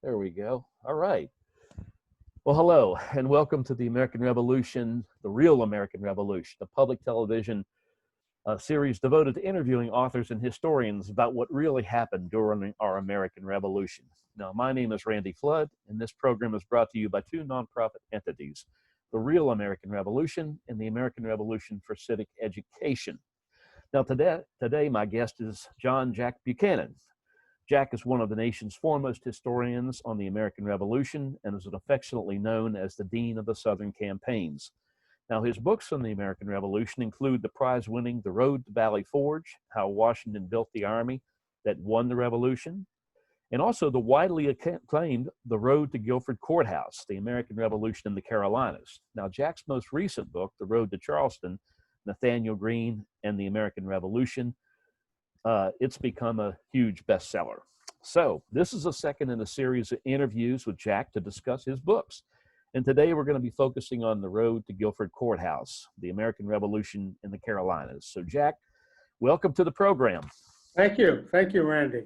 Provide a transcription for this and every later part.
There we go. All right. Well, hello, and welcome to the American Revolution, the real American Revolution, a public television series devoted to interviewing authors and historians about what really happened during our American Revolution. Now, my name is Randy Flood, and this program is brought to you by two nonprofit entities, the Real American Revolution and the American Revolution for Civic Education. Now, today my guest is Jack Buchanan. Jack is one of the nation's foremost historians on the American Revolution and is affectionately known as the Dean of the Southern Campaigns. Now, his books on the American Revolution include the prize-winning The Road to Valley Forge, How Washington Built the Army That Won the Revolution, and also the widely acclaimed The Road to Guilford Courthouse, The American Revolution in the Carolinas. Now, Jack's most recent book, The Road to Charleston, Nathaniel Greene and the American Revolution, it's become a huge bestseller. So this is the second in a series of interviews with Jack to discuss his books. And today we're going to be focusing on The Road to Guilford Courthouse, the American Revolution in the Carolinas. So Jack, welcome to the program. Thank you. Thank you, Randy.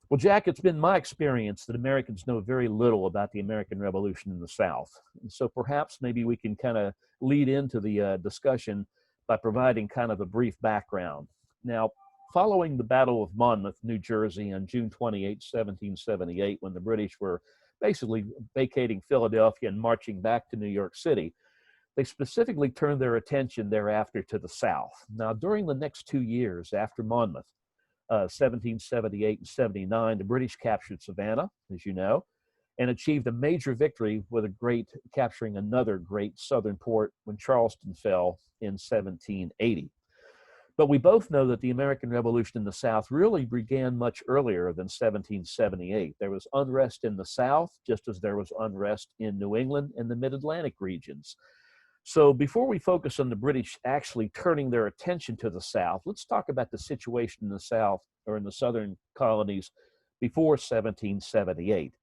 Well, Jack, it's been my experience that Americans know very little about the American Revolution in the South. And so perhaps maybe we can kind of lead into the discussion by providing kind of a brief background. Now, following the Battle of Monmouth, New Jersey on June 28, 1778, when the British were basically vacating Philadelphia and marching back to New York City, they specifically turned their attention thereafter to the South. Now, during the next 2 years after Monmouth, 1778 and 79, the British captured Savannah, as you know, and achieved a major victory with capturing another great southern port when Charleston fell in 1780. But we both know that the American Revolution in the South really began much earlier than 1778. There was unrest in the South, just as there was unrest in New England and the Mid-Atlantic regions. So before we focus on the British actually turning their attention to the South, let's talk about the situation in the South or in the Southern colonies before 1778.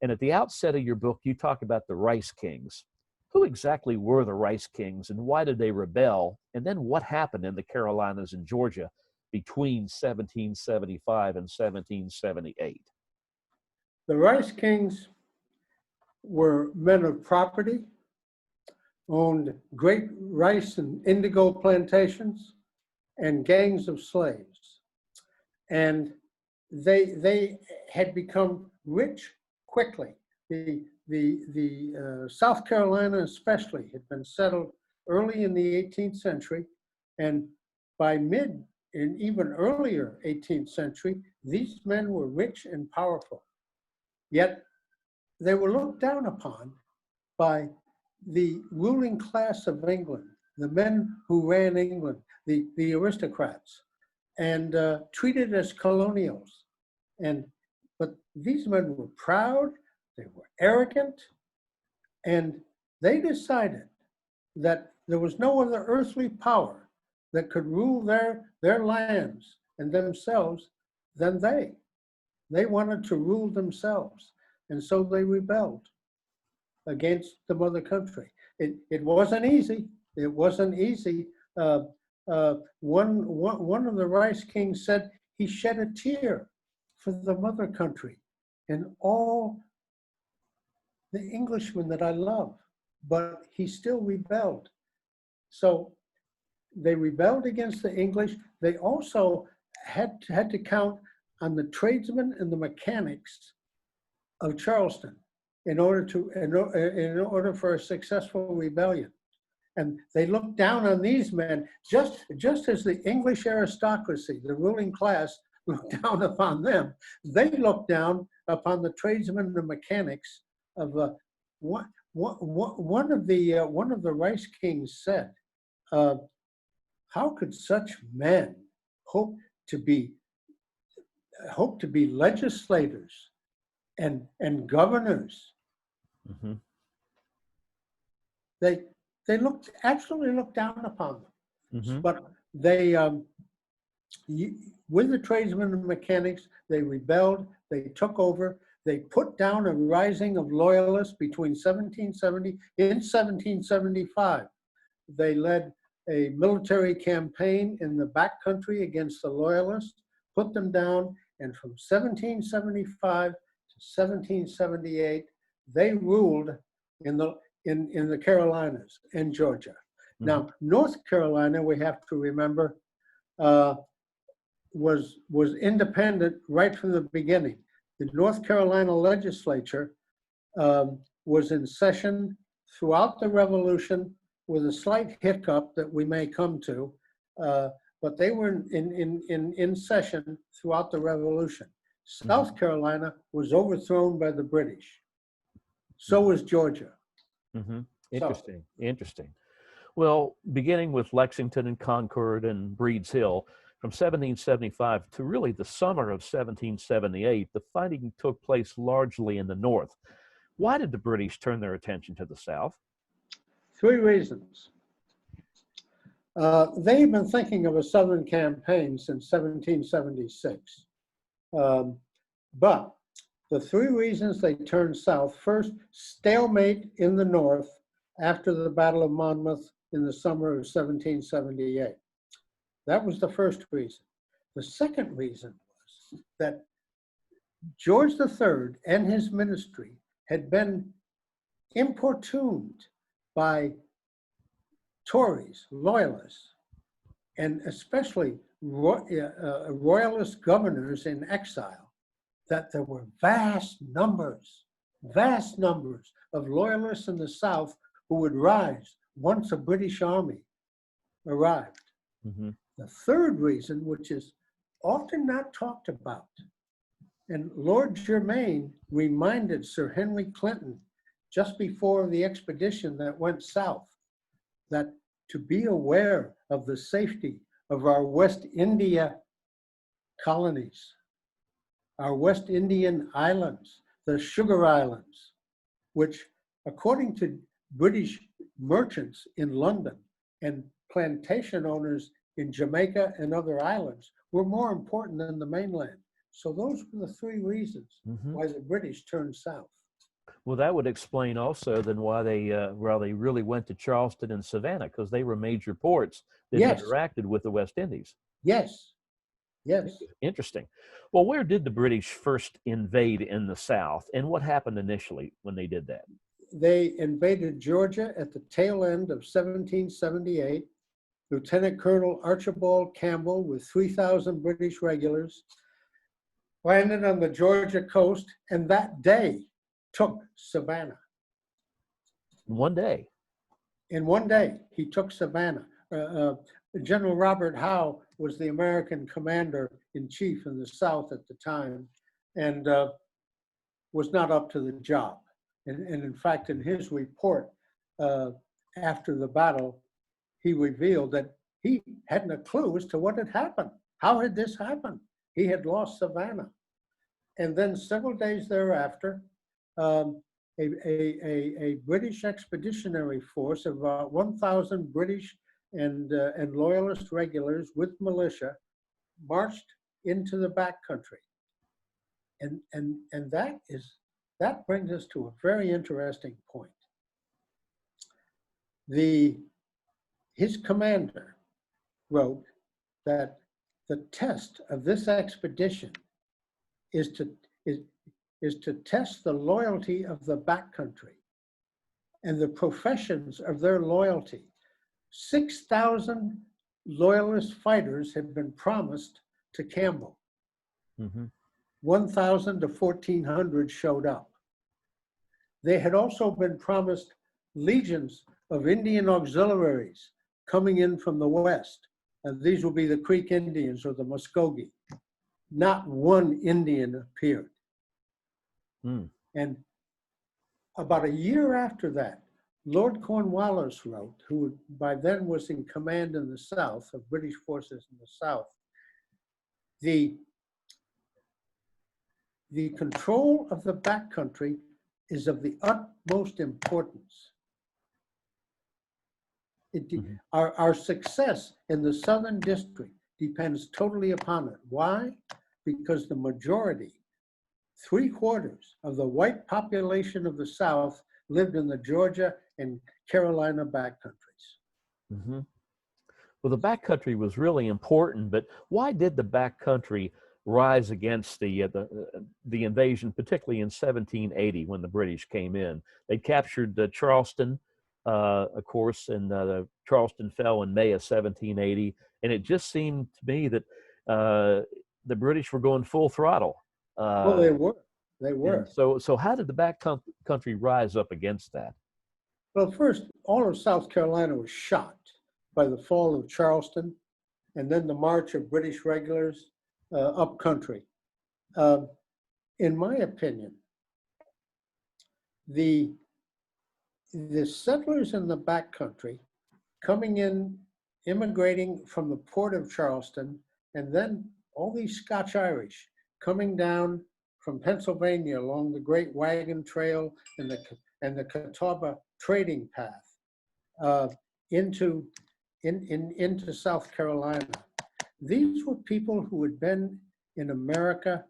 And at the outset of your book, you talk about the Rice Kings. Who exactly were the Rice Kings and why did they rebel? And then what happened in the Carolinas and Georgia between 1775 and 1778? The Rice Kings were men of property, owned great rice and indigo plantations, and gangs of slaves. And they had become rich quickly. The South Carolina especially had been settled early in the 18th century, and by mid and even earlier 18th century, these men were rich and powerful. Yet they were looked down upon by the ruling class of England, the men who ran England, the aristocrats, and treated as colonials. But these men were proud, they were arrogant, and they decided that there was no other earthly power that could rule their lands and themselves than they. They wanted to rule themselves, and so they rebelled against the mother country. It wasn't easy. It wasn't easy. One of the Rice Kings said he shed a tear for the mother country and all the Englishmen that I love, but he still rebelled. So they rebelled against the English. They also had to count on the tradesmen and the mechanics of Charleston in order for a successful rebellion. And they looked down on these men just as the English aristocracy, the ruling class, looked down upon them. They looked down upon the tradesmen and the mechanics of one of the Rice Kings said, "How could such men hope to be legislators and governors?" Mm-hmm. They absolutely looked down upon them. Mm-hmm. But they, with the tradesmen and mechanics, they rebelled. They took over. They put down a rising of loyalists between 1770 and 1775. They led a military campaign in the backcountry against the loyalists, put them down, and from 1775 to 1778, they ruled in the Carolinas and Georgia. Mhm. Now, North Carolina, we have to remember, was independent right from the beginning. The North Carolina legislature was in session throughout the Revolution, with a slight hiccup that we may come to, but they were in session throughout the Revolution. South Carolina was overthrown by the British. So was Georgia. Interesting, interesting. Well, beginning with Lexington and Concord and Breed's Hill, from 1775 to really the summer of 1778, the fighting took place largely in the North. Why did the British turn their attention to the South? 3 reasons. They've been thinking of a Southern campaign since 1776. But the 3 reasons they turned south: first, stalemate in the North after the Battle of Monmouth in the summer of 1778. That was the first reason. The second reason was that George III and his ministry had been importuned by Tories, loyalists, and especially royalist governors in exile, that there were vast numbers of loyalists in the South who would rise once a British army arrived. The third reason, which is often not talked about, and Lord Germain reminded Sir Henry Clinton just before the expedition that went south, that to be aware of the safety of our West India colonies, our West Indian islands, the Sugar Islands, which, according to British merchants in London and plantation owners in Jamaica and other islands, were more important than the mainland. So those were the 3 reasons why the British turned south. Well, that would explain also then why they really went to Charleston and Savannah, because they were major ports that interacted with the West Indies. Yes, yes. Interesting. Well, where did the British first invade in the South, and what happened initially when they did that? They invaded Georgia at the tail end of 1778. Lieutenant Colonel Archibald Campbell with 3,000 British regulars landed on the Georgia coast, and that day took Savannah. One day? In one day, he took Savannah. General Robert Howe was the American commander-in-chief in the South at the time, and was not up to the job. And in fact, in his report after the battle, he revealed that he hadn't a clue as to what had happened. How had this happened? He had lost Savannah. And then several days thereafter, a British expeditionary force of about 1,000 British and loyalist regulars with militia marched into the backcountry. And that brings us to a very interesting point. His commander wrote that the test of this expedition is to test the loyalty of the backcountry and the professions of their loyalty. 6,000 loyalist fighters had been promised to Campbell. 1,000 to 1,400 showed up. They had also been promised legions of Indian auxiliaries coming in from the west. And these will be the Creek Indians or the Muskogee. Not one Indian appeared. And about a year after that, Lord Cornwallis wrote, who by then was in command in the South, of British forces in the South, the control of the backcountry is of the utmost importance. Our success in the Southern District depends totally upon it. Why? Because the majority, 3/4 of the white population of the South lived in the Georgia and Carolina backcountries. Well, the backcountry was really important, but why did the backcountry rise against the invasion, particularly in 1780 when the British came in. They captured Charleston, of course, and Charleston fell in May of 1780. And it just seemed to me that the British were going full throttle. Well, they were. They And were. so how did the back country rise up against that? Well, first, all of South Carolina was shocked by the fall of Charleston and then the march of British regulars up country. In my opinion, the settlers in the back country coming in, immigrating from the port of Charleston, and then all these Scotch Irish coming down from Pennsylvania along the Great Wagon Trail and the Catawba trading path into South Carolina. These were people who had been in America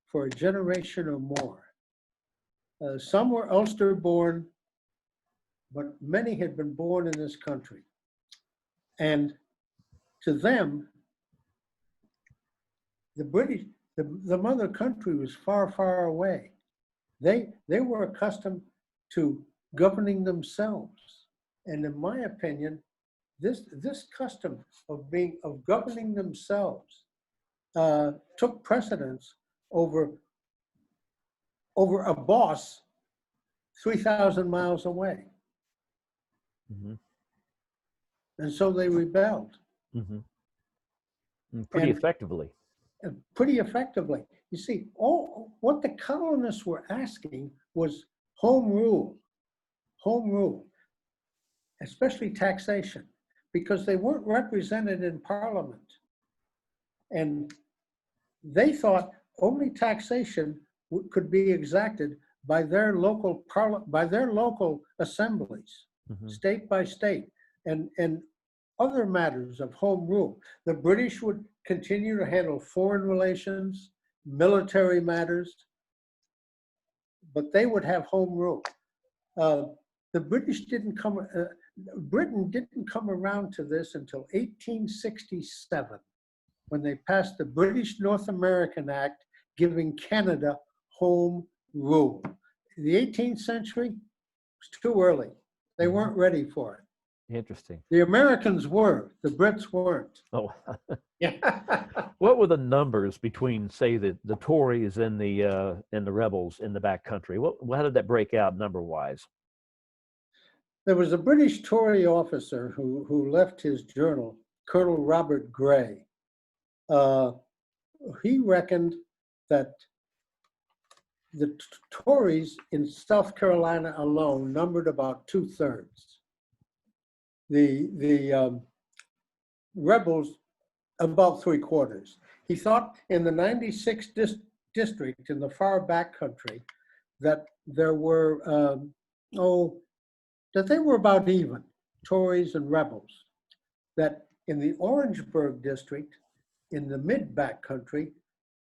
for a generation or more. Some were Ulster born, but many had been born in this country. And to them, the British, the mother country was far, far away. They were accustomed to governing themselves. And in my opinion, this custom of governing themselves took precedence over a boss 3,000 miles away. Mm-hmm. And so they rebelled. Mm-hmm. Pretty effectively. Pretty effectively. You see, all what the colonists were asking was home rule, especially taxation, because they weren't represented in Parliament. And they thought only taxation could be exacted by their local assemblies, mm-hmm. state by state, and other matters of home rule. The British would continue to handle foreign relations, military matters, but they would have home rule. The British Britain didn't come around to this until 1867, when they passed the British North American Act giving Canada home rule. The 18th century was too early. They weren't ready for it. Interesting. The Americans were, the Brits weren't. Oh, yeah. What were the numbers between, say, the Tories and the rebels in the back country? How did that break out number-wise? There was a British Tory officer who left his journal, Colonel Robert Grey. He reckoned that the Tories in South Carolina alone numbered about 2/3. The rebels about 3/4. He thought in the 96th district in the far back country that there were that they were about even, Tories and rebels. That in the Orangeburg district in the mid back country,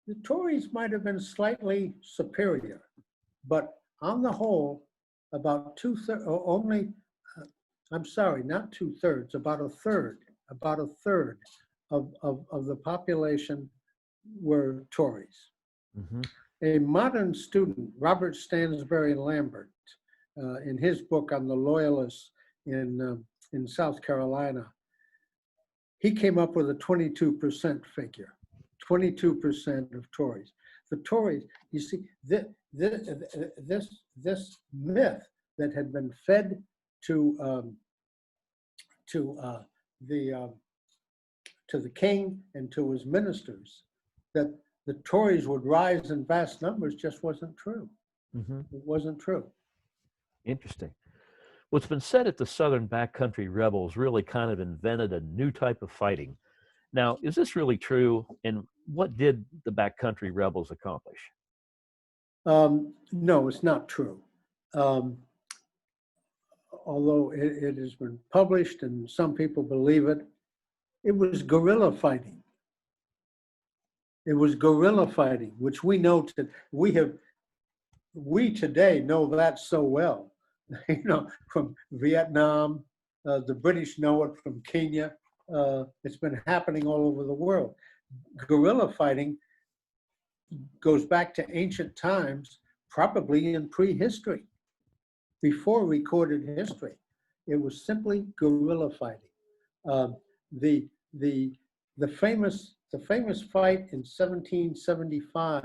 the Tories might have been slightly superior, but on the whole, about not 2/3, about a third of the population were Tories. Mm-hmm. A modern student, Robert Stansbury Lambert, in his book on the Loyalists in South Carolina, he came up with a 22% figure, 22% of Tories. The Tories, you see, this myth that had been fed to the king and to his ministers, that the Tories would rise in vast numbers, just wasn't true. Mm-hmm. It wasn't true. Interesting. Well, it's been said that the Southern backcountry rebels really kind of invented a new type of fighting. Now, is this really true? And what did the backcountry rebels accomplish? No, it's not true. Although it has been published and some people believe it, it was guerrilla fighting. It was guerrilla fighting, which we know we today know that so well. You know, from Vietnam, the British know it from Kenya. It's been happening all over the world. Guerrilla fighting goes back to ancient times, probably in prehistory, before recorded history. It was simply guerrilla fighting. Uh, the, the, the famous fight in 1775,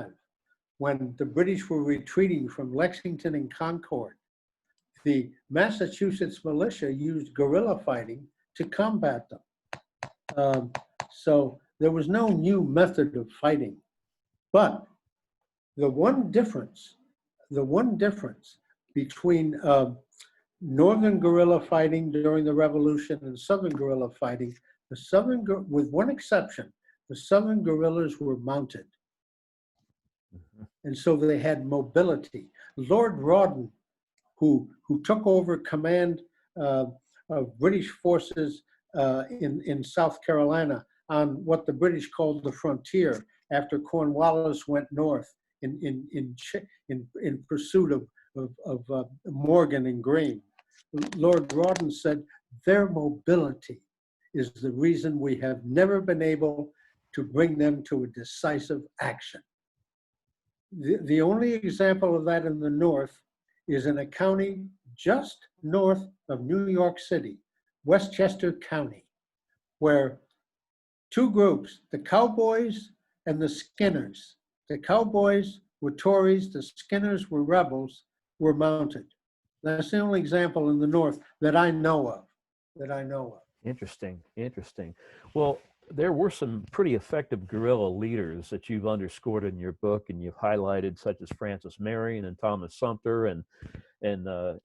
when the British were retreating from Lexington and Concord, the Massachusetts militia used guerrilla fighting to combat them. So there was no new method of fighting. But the one difference between northern guerrilla fighting during the Revolution and southern guerrilla fighting, with one exception, the southern guerrillas were mounted. And so they had mobility. Lord Rawdon, who took over command of British forces in South Carolina on what the British called the frontier after Cornwallis went north in pursuit of Morgan and Greene. Lord Rawdon said, their mobility is the reason we have never been able to bring them to a decisive action. The only example of that in the north is in a county just north of New York City, Westchester County, where two groups, the Cowboys and the Skinners. The Cowboys were Tories, the Skinners were rebels, were mounted. That's the only example in the north that I know of. Interesting, interesting. Well, there were some pretty effective guerrilla leaders that you've underscored in your book, and you've highlighted, such as Francis Marion and Thomas Sumter and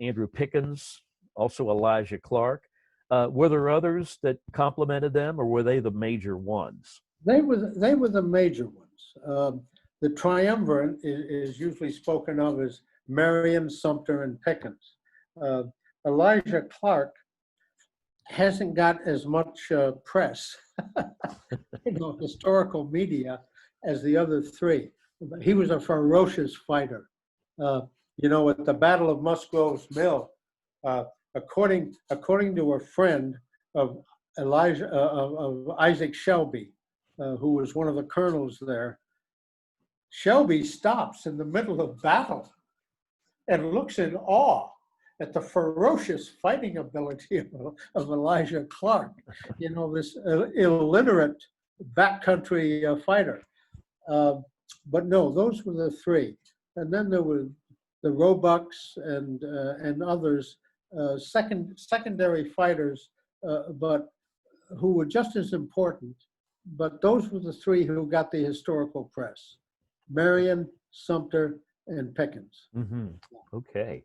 Andrew Pickens, also Elijah Clark. Were there others that complemented them, or were they the major ones? They were the major ones. The triumvirate is usually spoken of as Marion, Sumter, and Pickens. Elijah Clark hasn't got as much press, historical media, as the other three. He was a ferocious fighter. At the Battle of Musgrove's Mill, according to a friend of Isaac Shelby, who was one of the colonels there, Shelby stops in the middle of battle and looks in awe at the ferocious fighting ability of Elijah Clark, this illiterate backcountry fighter. But no, those were the three. And then there were the Roebucks and others, secondary fighters, but who were just as important. But those were the three who got the historical press: Marion, Sumter, and Pickens. Mm-hmm. Okay.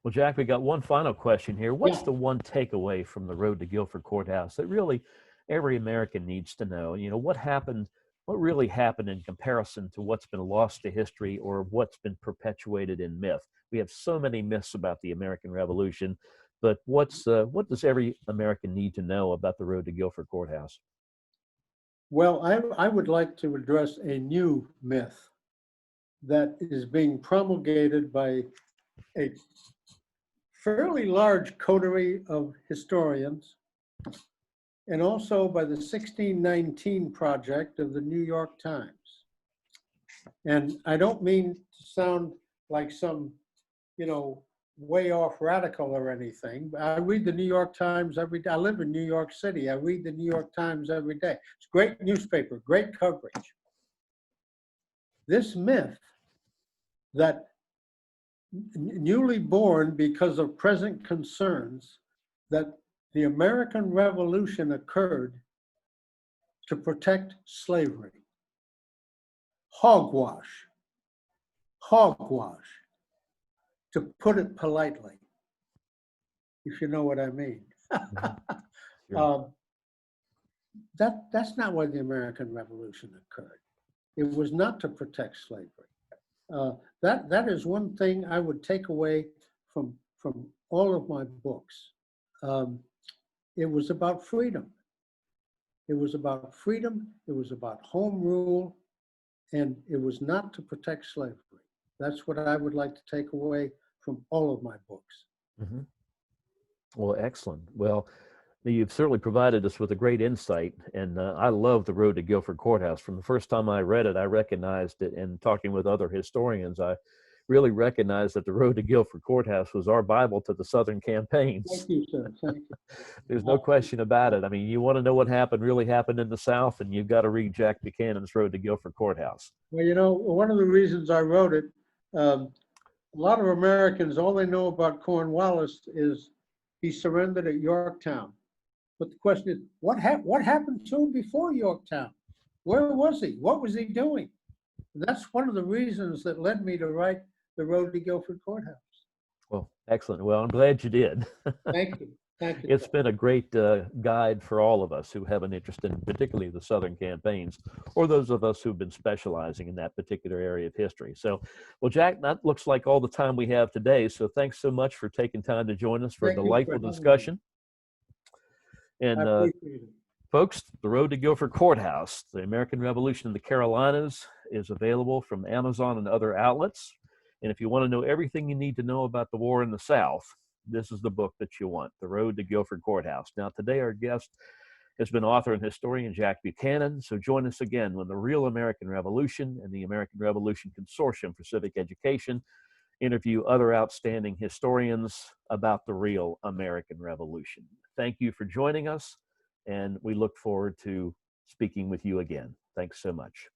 Well, Jack, we got one final question here. What's the one takeaway from the road to Guilford Courthouse that really every American needs to know? What happened, what really happened in comparison to what's been lost to history or what's been perpetuated in myth? We have so many myths about the American Revolution, but what does every American need to know about the road to Guilford Courthouse? Well, I would like to address a new myth that is being promulgated by a fairly large coterie of historians, and also by the 1619 Project of the New York Times. And I don't mean to sound like some, way off radical or anything. I read the New York Times every day. I live in New York City. I read the New York Times every day. It's a great newspaper, great coverage. This myth that newly born because of present concerns, that the American Revolution occurred to protect slavery. Hogwash, to put it politely, if you know what I mean. Sure. That's not why the American Revolution occurred. It was not to protect slavery. That is one thing I would take away from all of my books. It was about freedom. It was about freedom. It was about home rule, and it was not to protect slavery. That's what I would like to take away from all of my books. Mm-hmm. Well, excellent. Well, You've certainly provided us with a great insight, and I love The Road to Guilford Courthouse. From the first time I read it, I recognized it, and talking with other historians, I really recognized that The Road to Guilford Courthouse was our Bible to the Southern campaigns. Thank you, sir. Thank you. There's no question about it. I mean, you want to know what really happened in the South, and you've got to read Jack Buchanan's Road to Guilford Courthouse. Well, you know, one of the reasons I wrote it, a lot of Americans, all they know about Cornwallis is he surrendered at Yorktown. But the question is, what happened to him before Yorktown? Where was he? What was he doing? And that's one of the reasons that led me to write The Road to Guilford Courthouse. Well, excellent. Well, I'm glad you did. Thank you. Thank you. It's been a great guide for all of us who have an interest in particularly the Southern campaigns, or those of us who've been specializing in that particular area of history. So, well, Jack, that looks like all the time we have today. So thanks so much for taking time to join us for a Thank you delightful for having me. discussion. And I appreciate it. folks, The Road to Guilford Courthouse, The American Revolution in the Carolinas, is available from Amazon and other outlets. And if you want to know everything you need to know about the war in the South, this is the book that you want, The Road to Guilford Courthouse. Now, today our guest has been author and historian Jack Buchanan. So join us again when the Real American Revolution and the American Revolution Consortium for Civic Education interview other outstanding historians about the real American Revolution. Thank you for joining us, and we look forward to speaking with you again. Thanks so much.